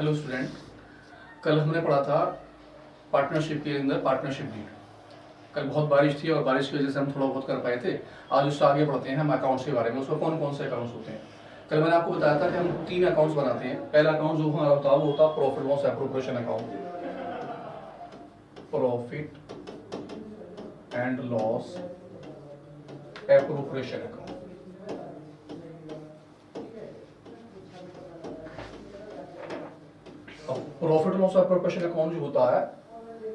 Hello student, कल हमने पढ़ा था पार्टनरशिप के अंदर पार्टनरशिप डीड। कल बहुत बारिश थी और बारिश की वजह से हम थोड़ा बहुत कर पाए थे। आज उससे आगे बढ़ते हैं हम अकाउंट्स के बारे में। उसमें कौन कौन से अकाउंट्स होते हैं। कल मैंने आपको बताया था कि हम 3 अकाउंट्स बनाते हैं। पहला अकाउंट जो हमारा होता है वो होता है profit loss appropriation account, profit and loss appropriation account. Profit loss appropriation account जो होता है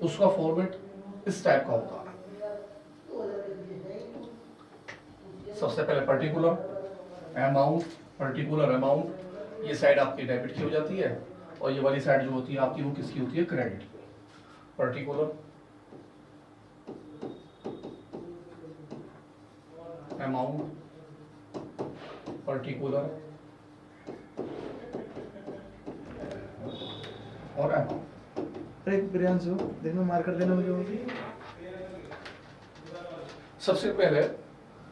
उसका फॉर्मेट इस टाइप का होता है। सबसे पहले पर्टिकुलर अमाउंट ये साइड आपकी डेबिट की हो जाती है और ये वाली साइड जो होती है आपकी वो किसकी होती है, क्रेडिट की। पर्टिकुलर अमाउंट, पर्टिकुलर और अमाउंट। अरे प्रियांशु देखना मार्कर देना मुझे। सबसे पहले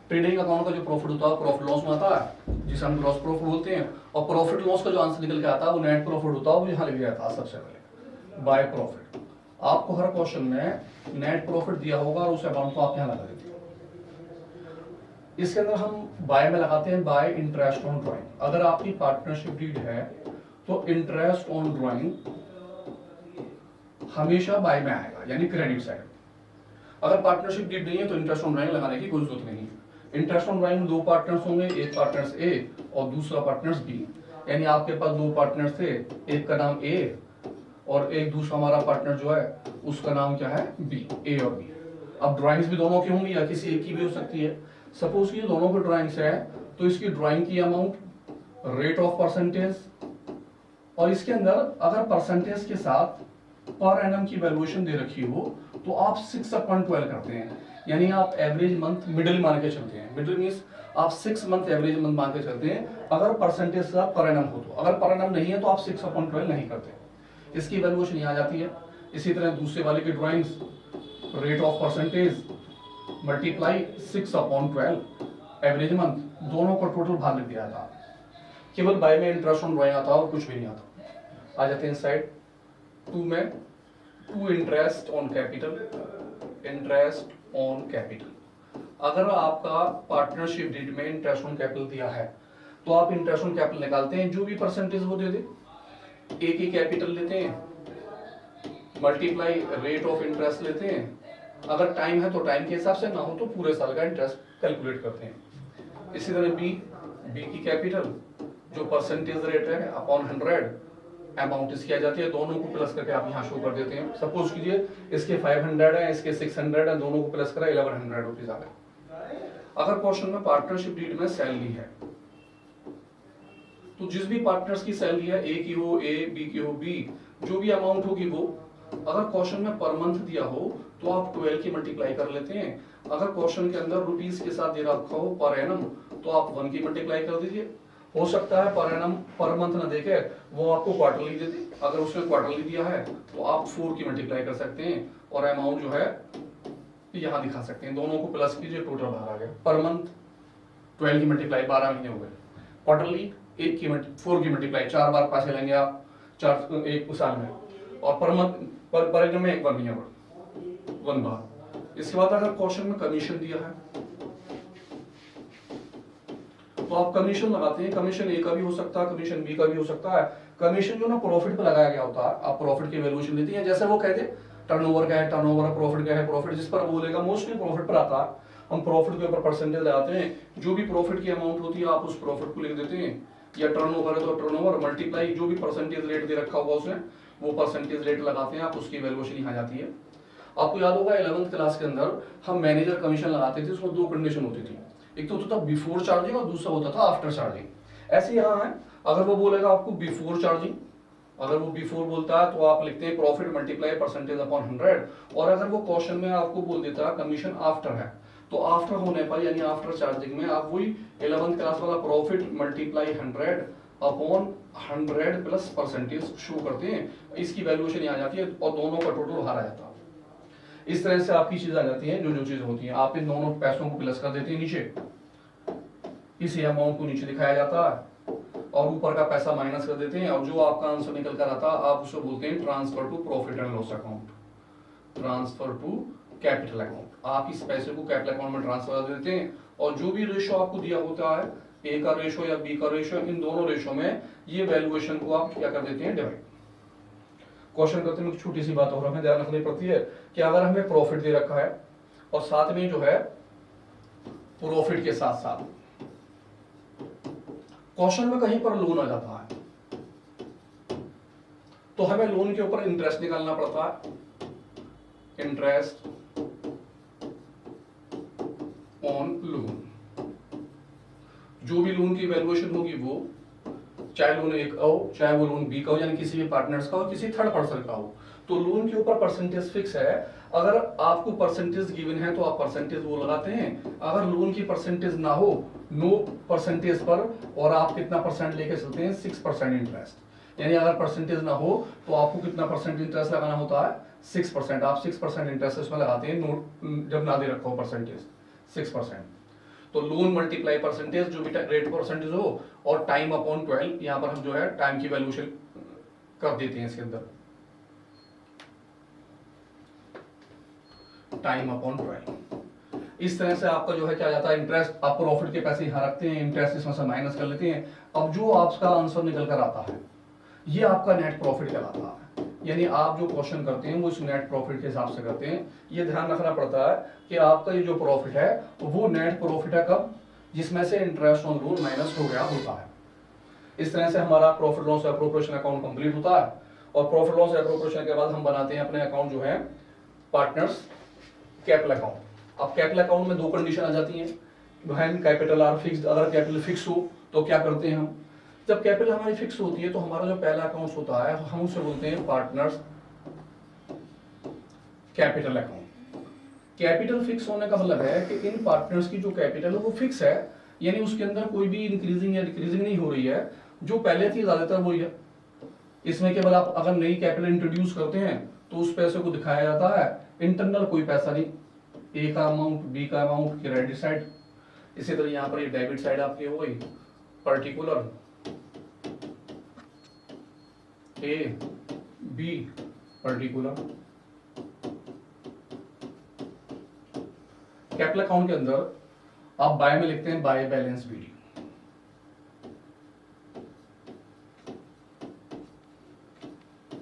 ट्रेडिंग अकाउंट का जो प्रॉफिट होता है प्रॉफिट लॉस में आता है, जिसे हम ग्रॉस प्रॉफिट बोलते हैं। और प्रॉफिट लॉस का जो आंसर निकल के आता है वो नेट प्रॉफिट होता है, वो यहाँ लिख दिया था सबसे पहले बाय प्रॉफिट। आपको हर क्वेश्चन में नेट प्रॉफिट दिया होगा और उस अमाउंट को आप यहाँ लगा देते हैं। इसके अंदर हम बाय में लगाते हैं बाय इंटरेस्ट ऑन ड्राइंग। अगर आपकी पार्टनरशिप डीड है तो इंटरेस्ट ऑन ड्राइंग हमेशा बाय में आएगा, यानी क्रेडिट साइड। अगर पार्टनरशिप डीड नहीं है तो इंटरेस्ट ऑन ड्राइंग लगाने की कोई जरूरत नहीं है। इंटरेस्ट ऑन ड्राइंग में 2 पार्टनर्स होंगे, एक पार्टनर्स ए और दूसरा पार्टनर्स बी। यानी आपके पास 2 पार्टनर्स थे, एक का नाम ए और एक दूसरा हमारा पार्टनर जो है उसका नाम क्या है, बी। ए और बी। अब ड्राइंग्स भी दोनों की होंगी या किसी एक की भी हो सकती है। सपोज ये दोनों की ड्राइंग्स है तो इसकी ड्राइंग की अमाउंट, रेट ऑफ परसेंटेज, और इसके अंदर अगर परसेंटेज के साथ पर एनम की वैल्यूएशन दे रखी हो तो आप 6/12 करते हैं। यानी आप एवरेज मंथ मिडिल मान के चलते हैं। मिडिल मींस आप 6 मंथ एवरेज मंथ मान के चलते हैं अगर परसेंटेज का पर एनम हो तो। अगर पर एनम नहीं है तो आप 6/12 नहीं करते। इसकी वैल्यूएशन यहाँ आ जाती है। इसी तरह दूसरे वाले की drawings, rate of percentage multiply 6/12 average month, दोनों का टोटल भाग लिख दिया था। केवल बाय में इंटरेस्ट ऑन ड्राइंग आता और कुछ भी नहीं आता। आ जाते हैं साइड 2 में, to interest on capital. Interest on capital, अगर आपका पार्टनरशिप डीड में इंटरेस्ट ऑन कैपिटल दिया है तो आप इंटरेस्ट ऑन कैपिटल निकालते हैं, जो भी परसेंटेज वो दे दे। एक ही कैपिटल लेते हैं, मल्टीप्लाई रेट ऑफ इंटरेस्ट लेते हैं। अगर टाइम है तो टाइम के हिसाब से, ना हो तो पूरे साल का इंटरेस्ट कैलकुलेट करते हैं। इसी तरह बी की कैपिटल जो परसेंटेज रेट है अपॉन 100 अमाउंट इसकी आ जाती है। दोनों को प्लस करके आप यहाँ शो कर देते हैं। सपोज कीजिए इसके 500 है, इसके 600 है, दोनों को प्लस करा 1100 रुपीज आ गए। अगर क्वेश्चन में पार्टनरशिप डीड में सैलरी है तो जिस भी पार्टनर्स की सैलरी है, ए की हो ए, बी की हो बी, जो भी अमाउंट होगी वो, अगर क्वेश्चन में पर मंथ दिया हो तो आप 12 की मल्टीप्लाई कर लेते हैं। अगर क्वेश्चन के अंदर रुपीस के साथ दे रखा हो पर एनम तो आप 1 की मल्टीप्लाई कर दीजिए। हो सकता है पर एनम पर मंथ ना देके वो आपको क्वार्टरली दे दे। अगर उसने क्वार्टरली दिया है तो आप 4 की मल्टीप्लाई कर सकते हैं और अमाउंट जो है यहाँ दिखा सकते हैं। दोनों को प्लस कीजिए, टोटल बाहर आ गया। पर मंथ 12 की मल्टीप्लाई 12 महीने हो गए। क्वार्टरली 4 की मल्टीप्लाई 4 बार पैसे लेंगे आप 4 एक साल में। और पर मंथ पर एनम में 1 बार नहीं है, 1 बार। इसके बाद अगर क्वेश्चन में कमीशन दिया है तो आप कमीशन लगाते हैं। कमीशन ए का भी हो सकता है, कमीशन बी का भी हो सकता है। कमीशन जो ना प्रॉफिट पे लगाया गया होता है, आप प्रॉफिट की वैल्यूएशन लेते हैं। जैसे वो कहते टर्नओवर का है टर्नओवर, प्रॉफिट का है प्रॉफिट, जिस पर बोलेगा मोस्टली प्रॉफिट पर आता है। हम प्रॉफिट के ऊपर परसेंटेज लगाते हैं। जो भी प्रॉफिट की अमाउंट होती है आप उस प्रॉफिट को लिख देते हैं। या टर्नओवर है तो टर्नओवर मल्टीप्लाई जो भी परसेंटेज रेट दे रखा होगा उसमें वो परसेंटेज रेट लगाते हैं आप, उसकी वैल्यूएशन यहाँ जाती है। आपको याद होगा 11th क्लास के अंदर हम मैनेजर कमीशन लगाते थे, उसमें 2 कंडीशन होती थी। एक तो होता था बिफोर चार्जिंग और दूसरा होता था आफ्टर चार्जिंग। ऐसे यहाँ है, अगर वो बोलेगा आपको बिफोर चार्जिंग, अगर वो बिफोर बोलता है तो आप लिखते हैं प्रॉफिट मल्टीप्लाई परसेंटेज अपॉन 100। और अगर वो क्वेश्चन में आपको बोल देता है कमीशन आफ्टर है तो आफ्टर होने पर यानी आफ्टर चार्जिंग में आप वही 11th क्लास वाला profit multiply 100 upon 100 plus percentage show करते हैं। इसकी वैल्यूएशन यहाँ जाती है और दोनों का टोटल बाहर आ जाता है। इस तरह से आपकी चीज आ जाती है। जो चीजें होती हैं आप इन दोनों पैसों को प्लस कर देते हैं नीचे, इसी अमाउंट को नीचे दिखाया जाता है और ऊपर का पैसा माइनस कर देते हैं, और जो आपका आंसर निकल कर आता है आप उसको बोलते हैं transfer to profit and loss account, transfer to capital account. आप इस पैसे को कैपिटल अकाउंट में ट्रांसफर कर देते हैं, और जो भी रेशो आपको दिया होता है, ए का रेशो या बी का रेशो, इन दोनों रेशो में ये वैल्यूएशन को आप क्या कर देते हैं, डिवाइड। क्वेश्चन करते में छोटी सी बात और हमें ध्यान रखनी पड़ती है कि अगर हमें प्रॉफिट दे रखा है और साथ में जो है प्रॉफिट के साथ साथ क्वेश्चन में कहीं पर लोन आ जाता है, तो हमें लोन के ऊपर इंटरेस्ट निकालना पड़ता है, इंटरेस्ट ऑन लोन। जो भी लोन की वैल्यूएशन होगी वो चाहे लोन ए का हो, चाहे वो लोन बी का हो, यानी किसी भी पार्टनर्स का हो, किसी थर्ड पर्सन का हो, तो लोन के ऊपर परसेंटेज फिक्स है। अगर आपको परसेंटेज गिवन है तो आप परसेंटेज वो लगाते हैं, अगर लोन की परसेंटेज ना हो, नो परसेंटेज पर, और आप कितना परसेंट लेके चलते हैं, 6% इंटरेस्ट, यानी अगर परसेंटेज ना हो तो आपको कितना परसेंट इंटरेस्ट लगाना होता है, 6%। आप 6% इंटरेस्ट इसमें लगाते हैं जब ना दे रखा हो परसेंटेज 6%। तो लोन मल्टीप्लाई परसेंटेज, जो भी रेट परसेंटेज हो, और टाइम अपॉन 12, यहां पर हम जो है टाइम की वैल्यूएशन कर देते हैं इसके अंदर, टाइम अपॉन 12। इस तरह से आपका जो है क्या जाता है, इंटरेस्ट, आप प्रॉफिट के पैसे यहां रखते हैं, इंटरेस्ट इसमें से माइनस कर लेते हैं। अब जो आपका आंसर निकल कर आता है ये आपका नेट प्रॉफिट कहलाता है, यानी आप जो क्वेश्चन करते हैं वो इस नेट प्रॉफिट के हिसाब से करते हैं। ये ध्यान रखना पड़ता है कि आपका ये जो प्रॉफिट है वो नेट प्रॉफिट है कब, जिसमें से इंटरेस्ट ऑन लोन माइनस हो गया होता है। इस तरह से हमारा profit loss appropriation account complete होता है, और प्रॉफिट लॉस एप्रोप्रिएशन के बाद हम बनाते हैं अपने अकाउंट जो है पार्टनर्स कैपिटल अकाउंट। अब कैपिटल अकाउंट में दो कंडीशन आ जाती हैं, व्हेन कैपिटल आर फिक्स्ड। अगर कैपिटल फिक्स हो तो क्या करते हैं हम, जब कैपिटल हमारी फिक्स होती है तो हमारा जो पहला अकाउंट होता है हम उसे बोलते हैं partners capital account. Capital fix होने का मतलब है कि इन पार्टनर्स की जो कैपिटल है वो फिक्स है, यानी उसके अंदर कोई भी इंक्रीजिंग या डिक्रीजिंग नहीं हो रही है, जो पहले थी ज्यादातर वही है। इसमें केवल आप अगर नई कैपिटल इंट्रोड्यूस करते हैं तो उस पैसे को दिखाया जाता है, इंटरनल कोई पैसा नहीं, ए का अमाउंट, बी का अमाउंट, क्रेडिट साइड। इसी तरह यहाँ पर ये डेबिट साइड आपकी हो गई, particular A B particular. Capital account के अंदर आप बाय में लिखते हैं by balance BD,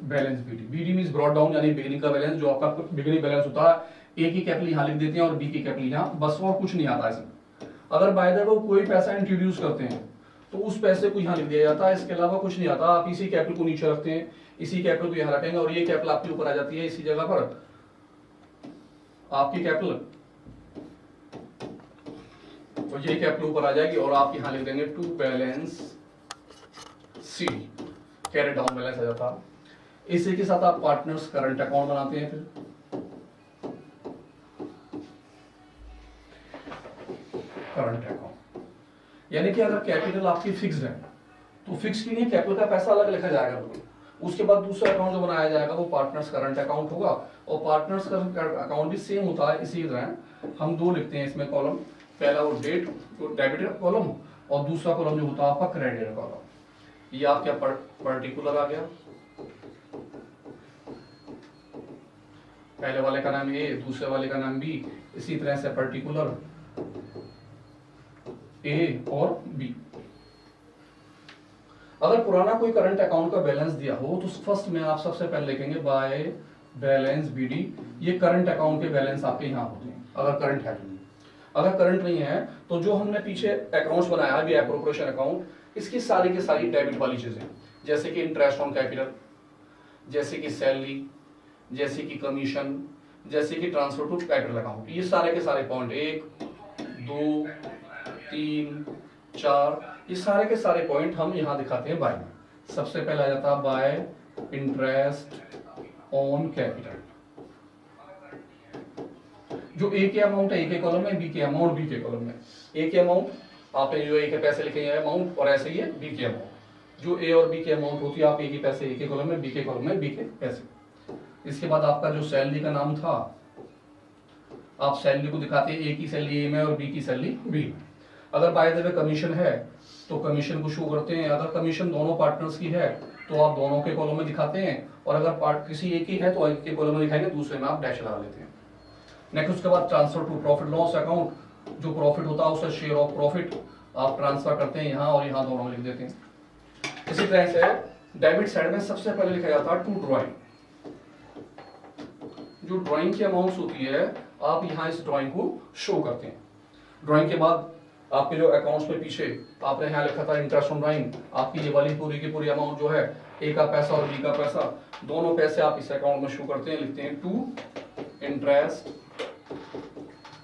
balance BD. BD means brought down, यानी बिगिनिंग का बैलेंस, जो आपका बिगिनिंग बैलेंस होता है। ए की कैपिटल यहां लिख देते हैं और बी की कैपिटल यहां, बस और कुछ नहीं आता इसमें। अगर बाय द वे कोई पैसा इंट्रोड्यूस करते हैं तो उस पैसे को यहां लिख दिया जाता है, इसके अलावा कुछ नहीं आता। आप इसी कैपिटल को नीचे रखते हैं, इसी कैपिटल को यहां रखेंगे, और ये कैपिटल आपके ऊपर आ जाती है इसी जगह पर, आपकी कैपिटल, तो ये कैपिटल ऊपर आ जाएगी, और आप यहां लिख देंगे to balance c, carry down balance आ जाता है। इसी के साथ आप पार्टनर्स करंट अकाउंट बनाते हैं। फिर करंट अकाउंट, यानी कि अगर कैपिटल आपकी फिक्स्ड है तो फिक्स के लिए कैपिटल का पैसा अलग लिखा जाएगा, उसके बाद दूसरा अकाउंट जो बनाया जाएगा वो पार्टनर्स करंट अकाउंट होगा। और पार्टनर्स करंट अकाउंट भी सेम होता है, इसी तरह हम दो लिखते हैं इसमें कॉलम, पहला वो डेट डेबिट कॉलम, और दूसरा कॉलम जो होता है आपका क्रेडिट कॉलम। ये आपका पर्टिकुलर आ गया, पहले वाले का नाम ए, दूसरे वाले का नाम बी, इसी तरह से पर्टिकुलर ए और बी। अगर पुराना कोई करंट अकाउंट का बैलेंस दिया हो तो फर्स्ट में आप सबसे पहले लिखेंगे बाय बैलेंस बीडी। ये करंट अकाउंट के बैलेंस आपके यहां होते हैं अगर करंट है। अगर करंट नहीं है तो जो हमने पीछे अकाउंट्स बनाया है एप्रोप्रिएशन अकाउंट, इसकी सारी की सारी डेबिट वाली चीजें, जैसे कि इंटरेस्ट ऑन कैपिटल, जैसे कि सैलरी, जैसे कि कमीशन, जैसे कि ट्रांसफर टू कैपिटल अकाउंट, ये सारे के सारे पॉइंट 1 2 3 4, ये सारे के सारे पॉइंट हम यहां दिखाते हैं बाय में। सबसे पहले आ जाता है बाय इंटरेस्ट ऑन कैपिटल। जो ए के अमाउंट है ए के कॉलम में, बी के अमाउंट बी के कॉलम में। ए के अमाउंट आपने जो ए के पैसे लिखे हैं अमाउंट, और ऐसे ही है बी के अमाउंट। जो ए और बी के अमाउंट होती है, आप ए के पैसे ए के कॉलम में, बी के कॉलम में बी के पैसे। इसके बाद आपका जो सैलरी का नाम था, आप सैलरी को दिखाते हैं, ए की सैलरी ए में और बी की सैलरी बी में। अगर बाय द वे कमीशन है तो कमीशन को शो करते हैं। अगर कमीशन दोनों पार्टनर्स की है तो आप दोनों के कॉलम में दिखाते हैं, और अगर पार्ट किसी एक ही है तो एक के कॉलम में दिखाएंगे, दूसरे में आप डैश लगा लेते हैं। नेक्स्ट उसके बाद transfer to profit loss account, जो प्रॉफिट होता है उससे शेयर ऑफ प्रॉफिट आप ट्रांसफर करते हैं यहाँ और यहाँ दोनों में लिख देते हैं। इसी तरह से डेबिट साइड में सबसे पहले लिखा जाता है टू ड्राइंग। जो ड्राइंग की अमाउंट्स होती है आप यहाँ इस ड्राइंग को शो करते हैं। ड्राइंग के बाद आपके जो अकाउंट्स पे पीछे आपने यहाँ लिखा था इंटरेस्ट ऑन ड्राइंग, आपकी ये वाली पूरी की पूरी अमाउंट जो है ए का पैसा और बी का पैसा, दोनों पैसे आप इस अकाउंट में शो करते हैं, लिखते हैं टू इंटरेस्ट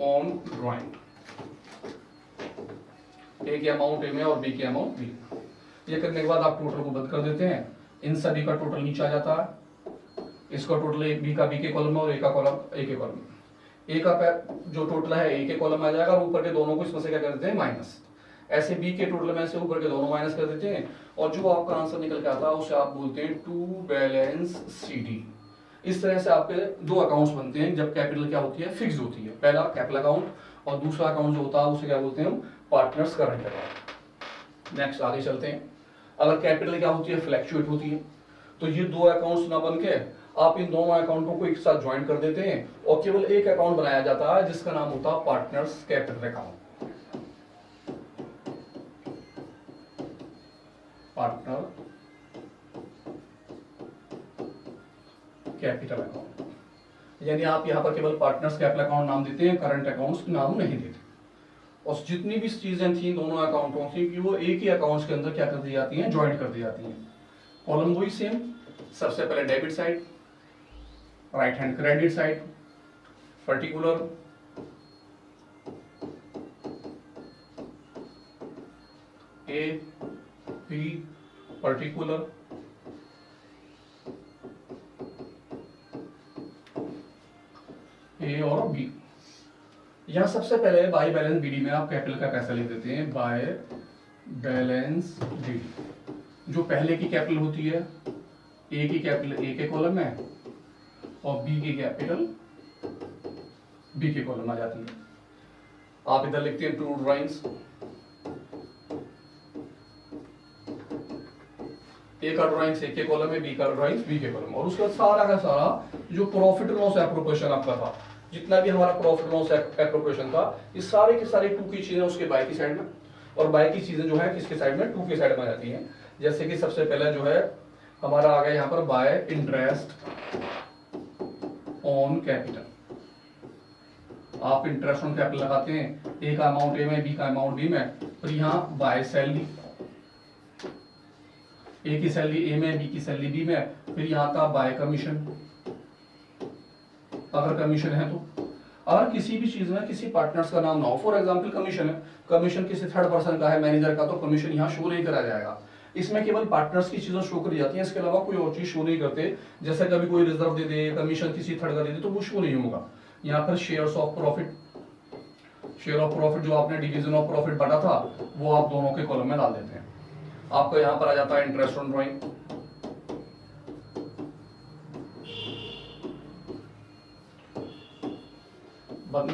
ऑन ड्राइंग। ए की अमाउंट ए में और बी की अमाउंट बी। ये करने के बाद आप टोटल को बंद कर देते हैं, इन सभी का टोटल नीचे आ जाता है। इसका टोटल बी का बी के कॉलम में और ए का कॉलम ए के कॉलम में। ए का जो टोटल है ए के कॉलम में आ जाएगा और ऊपर के दोनों को इसमें से क्या कर देते हैं माइनस। ऐसे बी के टोटल में से ऊपर के दोनों माइनस कर देते हैं और जो आपका आंसर निकल के आता है उसे आप बोलते हैं टू बैलेंस सीडी। इस तरह से आपके दो अकाउंट्स बनते हैं जब कैपिटल क्या होती है फिक्स होती है। पहला कैपिटल अकाउंट और दूसरा अकाउंट जो होता है उसे क्या बोलते हैं हम पार्टनर्स करंट अकाउंट। नेक्स्ट आगे चलते हैं। अगर कैपिटल क्या होती है फ्लैक्चुएट होती है तो ये दो अकाउंट्स ना बन के आप इन दोनों अकाउंटों को एक साथ ज्वाइन कर देते हैं और केवल एक अकाउंट बनाया जाता है जिसका नाम होता है partners capital account. Partner capital account, यानी आप यहां पर केवल पार्टनर्स कैपिटल अकाउंट नाम देते हैं, करंट अकाउंट्स नाम नहीं देते। और जितनी भी चीजें थी दोनों अकाउंटों की वो एक ही अकाउंट्स के अंदर क्या कर दी जाती हैं, ज्वाइंट कर दी जाती हैं। कॉलम वही सेम, सबसे पहले debit side, right hand credit side, particular, A B particular, A और बी। यहां सबसे पहले बाय बैलेंस बीडी में आप कैपिटल का पैसा लिख देते हैं, बाय बैलेंस बीडी। जो पहले की कैपिटल होती है ए की कैपिटल ए के कॉलम में और बी की कैपिटल बी के कॉलम में आ जाती है। आप इधर लिखते हैं टू ड्राइंग्स, ए का ड्राइंग्स ए के कॉलम में, बी का ड्राइंग्स बी के कॉलम, और उसके बाद सारा का सारा जो प्रॉफिट लॉस एप्रोप्रिएशन आपका था, जितना भी हमारा प्रॉफिट लॉस एप्रोप्रिएशन था, ये सारे के सारे टू की चीजें उसके बाय की साइड में, और बाय की चीजें जो है किसके साइड में, टू के साइड में आ जाती हैं। जैसे कि सबसे पहले जो है हमारा आ गया यहाँ पर बाय इंटरेस्ट ऑन कैपिटल। आप इंटरेस्ट ऑन कैपिटल लगाते हैं, ए का अमाउंट ए में, बी का अमाउंट बी में, और यहाँ बाय सैलरी, ए की सैलरी ए में, बी की सैलरी बी में, फिर यहाँ का बाय कमीशन अगर कमीशन है तो। अगर किसी भी चीज में किसी पार्टनर्स का नाम ना हो, फॉर एग्जांपल कमीशन है, कमीशन किसी थर्ड पर्सन का है, मैनेजर का, तो कमीशन यहाँ शो नहीं करा जाएगा। इसमें केवल पार्टनर्स की चीजें शो करी जाती हैं, इसके अलावा कोई और चीज शो नहीं करते। जैसे कभी कोई रिजर्व दे दे, कमीशन किसी थर्ड का दे दे, तो वो शो नहीं होगा। यहाँ पर shares of profit, share of profit जो आपने डिवीजन ऑफ प्रॉफिट बांटा था वो आप दोनों के कॉलम में डाल देते हैं। आपका यहाँ पर आ जाता है इंटरेस्ट ऑन ड्राइंग, बंद।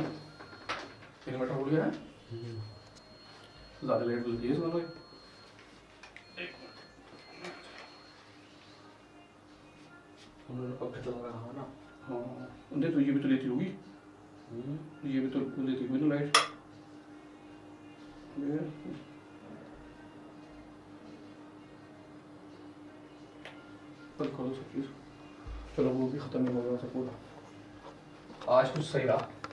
किलोमीटर हो गया है, ज्यादा लेट लगी इसमें कोई। उन्होंने पक्का चला रहा है ना। हाँ उन्हें तो ये भी तो लेती होगी, ये भी तो लेती होगी ना लाइट। बंद करो सब चीज, चलो वो भी खत्म हो गया सब पूरा। आज कुछ सही रहा।